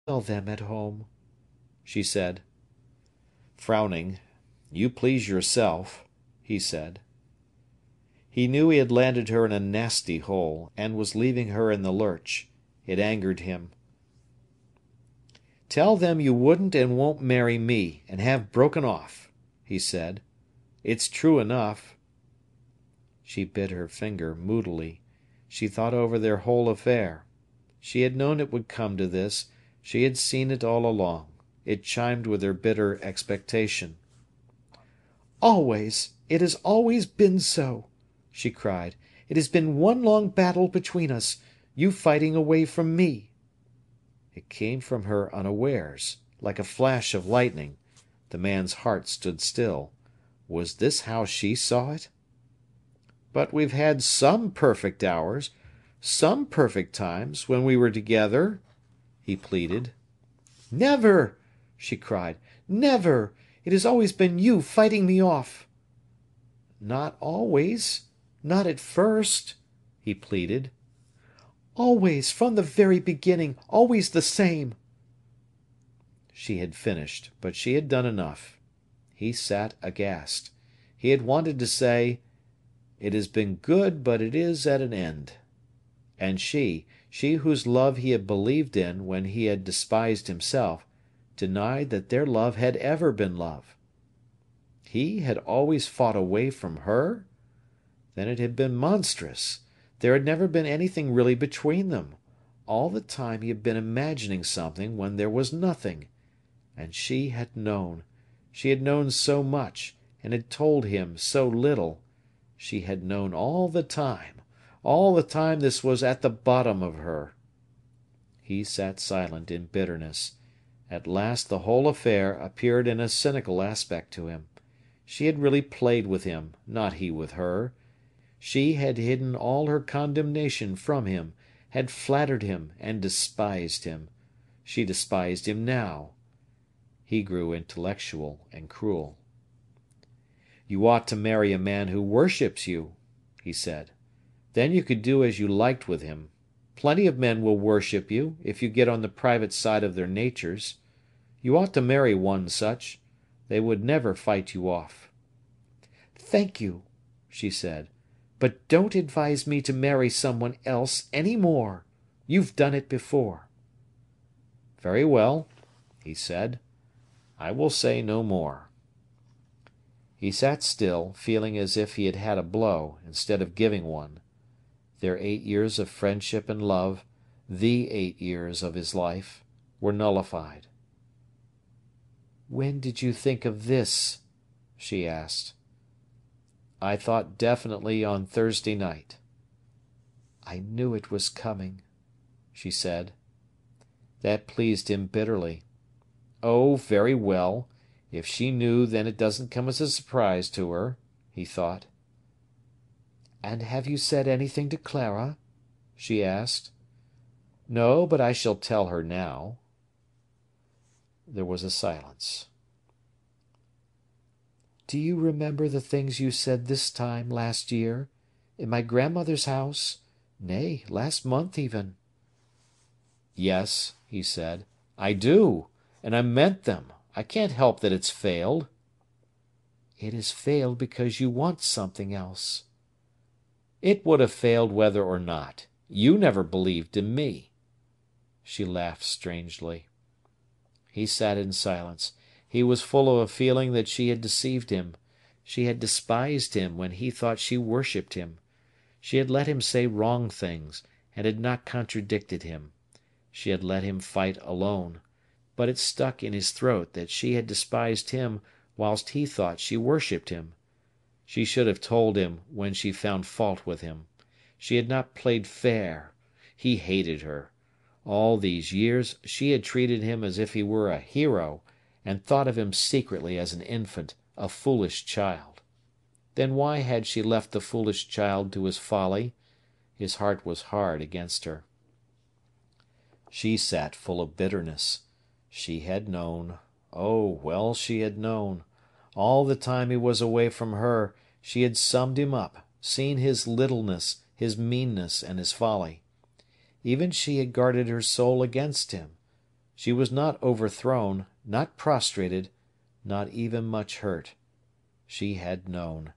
Tell them at home," she said. Frowning, "You please yourself," he said. He knew he had landed her in a nasty hole, and was leaving her in the lurch. It angered him. "Tell them you wouldn't and won't marry me, and have broken off," he said. "It's true enough." She bit her finger moodily. She thought over their whole affair. She had known it would come to this. She had seen it all along. It chimed with her bitter expectation. "Always! It has always been so!" she cried. "It has been one long battle between us, you fighting away from me." It came from her unawares, like a flash of lightning. The man's heart stood still. Was this how she saw it? "But we've had some perfect hours, some perfect times, when we were together," he pleaded. "Never!" she cried. "Never! It has always been you fighting me off." "Not always. Not at first," he pleaded. "Always, from the very beginning, always the same." She had finished, but she had done enough. He sat aghast. He had wanted to say, "It has been good, but it is at an end." And she whose love he had believed in when he had despised himself, denied that their love had ever been love. He had always fought away from her? Then it had been monstrous. There had never been anything really between them. All the time he had been imagining something when there was nothing. And she had known. She had known so much, and had told him so little. She had known all the time. All the time this was at the bottom of her. He sat silent in bitterness. At last the whole affair appeared in a cynical aspect to him. She had really played with him, not he with her. She had hidden all her condemnation from him, had flattered him and despised him. She despised him now. He grew intellectual and cruel. "You ought to marry a man who worships you," he said. "Then you could do as you liked with him. Plenty of men will worship you, if you get on the private side of their natures. You ought to marry one such. They would never fight you off." "Thank you," she said. "But don't advise me to marry someone else any more. You've done it before." "Very well," he said. "I will say no more." He sat still, feeling as if he had had a blow, instead of giving one. Their 8 years of friendship and love, the 8 years of his life, were nullified. "When did you think of this?" she asked. "I thought definitely on Thursday night." "I knew it was coming," she said. That pleased him bitterly. Oh, very well. If she knew, then it doesn't come as a surprise to her, he thought. "And have you said anything to Clara?" she asked. "No, but I shall tell her now." There was a silence. "Do you remember the things you said this time last year, in my grandmother's house? Nay, last month even." "Yes," he said, "I do, and I meant them. I can't help that it's failed." "It has failed because you want something else." "It would have failed whether or not. You never believed in me." She laughed strangely. He sat in silence. He was full of a feeling that she had deceived him. She had despised him when he thought she worshipped him. She had let him say wrong things, and had not contradicted him. She had let him fight alone. But it stuck in his throat that she had despised him whilst he thought she worshipped him. She should have told him when she found fault with him. She had not played fair. He hated her. All these years she had treated him as if he were a hero, and thought of him secretly as an infant, a foolish child. Then why had she left the foolish child to his folly? His heart was hard against her. She sat full of bitterness. She had known. Oh, well, she had known. All the time he was away from her, she had summed him up, seen his littleness, his meanness, and his folly. Even she had guarded her soul against him. She was not overthrown, not prostrated, not even much hurt. She had known.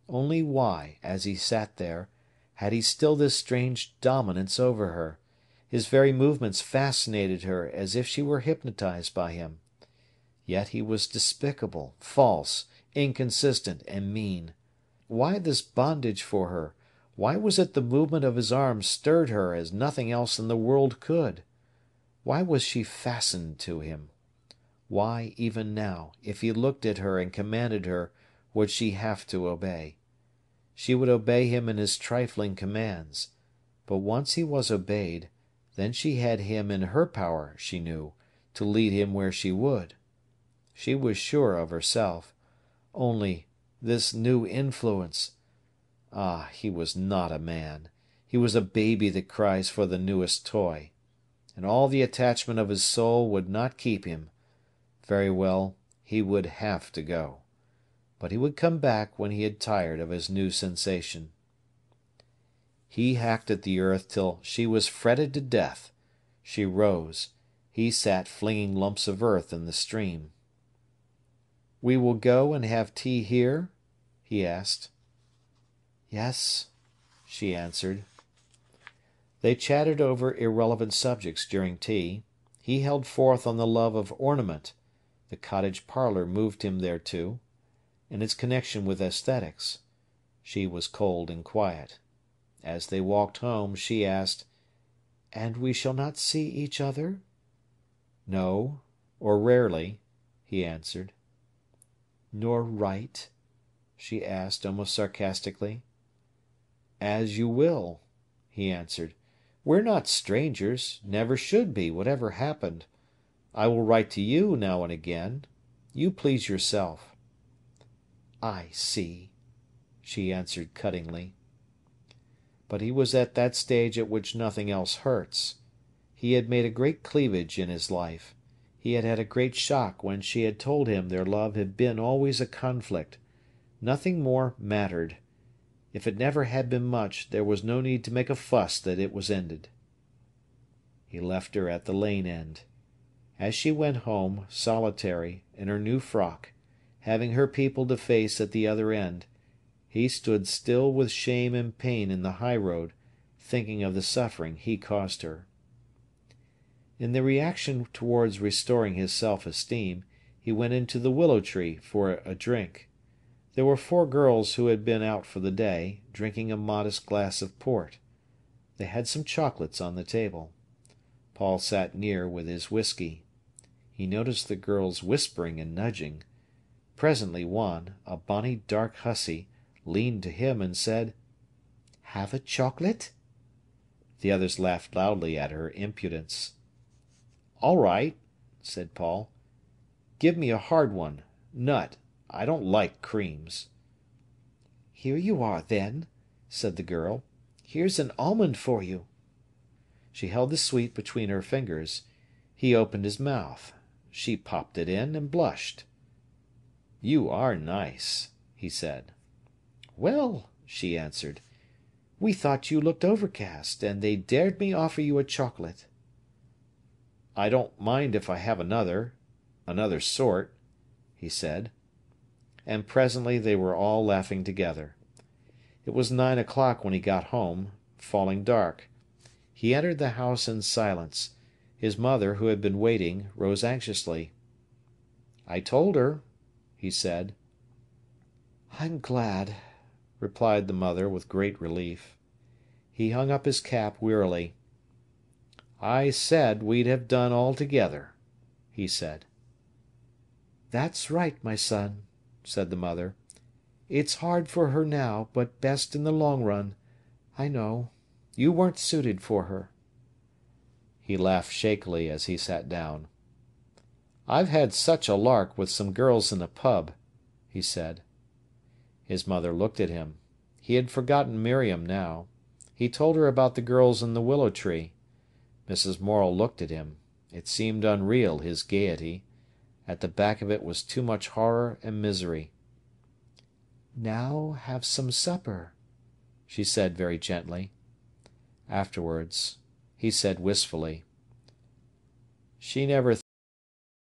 Only why, as he sat there, had he still this strange dominance over her? His very movements fascinated her as if she were hypnotized by him. Yet he was despicable, false, inconsistent, and mean. Why this bondage for her? Why was it the movement of his arm stirred her as nothing else in the world could? Why was she fastened to him? Why, even now, if he looked at her and commanded her, would she have to obey? She would obey him in his trifling commands. But once he was obeyed, then she had him in her power, she knew, to lead him where she would. She was sure of herself. Only, this new influence. Ah, he was not a man. He was a baby that cries for the newest toy. And all the attachment of his soul would not keep him. Very well, he would have to go. But he would come back when he had tired of his new sensation. He hacked at the earth till she was fretted to death. She rose. He sat flinging lumps of earth in the stream. "We will go and have tea here?" he asked. "Yes," she answered. They chatted over irrelevant subjects during tea. He held forth on the love of ornament. The cottage parlour moved him thereto, and its connection with aesthetics. She was cold and quiet. As they walked home, she asked, "And we shall not see each other?" "No, or rarely," he answered. "Nor write?" she asked, almost sarcastically. "As you will," he answered. "We're not strangers, never should be, whatever happened. I will write to you now and again. You please yourself." "I see," she answered cuttingly. But he was at that stage at which nothing else hurts. He had made a great cleavage in his life. He had had a great shock when she had told him their love had been always a conflict. Nothing more mattered. If it never had been much, there was no need to make a fuss that it was ended. He left her at the lane end. As she went home, solitary, in her new frock, having her people to face at the other end, he stood still with shame and pain in the high road, thinking of the suffering he caused her. In the reaction towards restoring his self-esteem, he went into the Willow Tree for a drink. There were 4 girls who had been out for the day, drinking a modest glass of port. They had some chocolates on the table. Paul sat near with his whisky. He noticed the girls whispering and nudging. Presently one, a bonny dark hussy, leaned to him and said, "Have a chocolate?" The others laughed loudly at her impudence. "All right," said Paul. "Give me a hard one. Nut. I don't like creams." "Here you are, then," said the girl. "Here's an almond for you." She held the sweet between her fingers. He opened his mouth. She popped it in and blushed. "You are nice," he said. "Well," she answered, "we thought you looked overcast, and they dared me offer you a chocolate." "I don't mind if I have another sort," he said. And presently they were all laughing together. It was 9 o'clock when he got home, falling dark. He entered the house in silence. His mother, who had been waiting, rose anxiously. "I told her," he said. "I'm glad," replied the mother, with great relief. He hung up his cap wearily. "I said we'd have done all together," he said. "That's right, my son," said the mother. "It's hard for her now, but best in the long run. I know. You weren't suited for her." He laughed shakily as he sat down. "I've had such a lark with some girls in a pub," he said. His mother looked at him. He had forgotten Miriam now. He told her about the girls in the willow tree. Mrs. Morel looked at him. It seemed unreal, his gaiety. At the back of it was too much horror and misery. "Now have some supper," she said very gently. Afterwards, he said wistfully, She never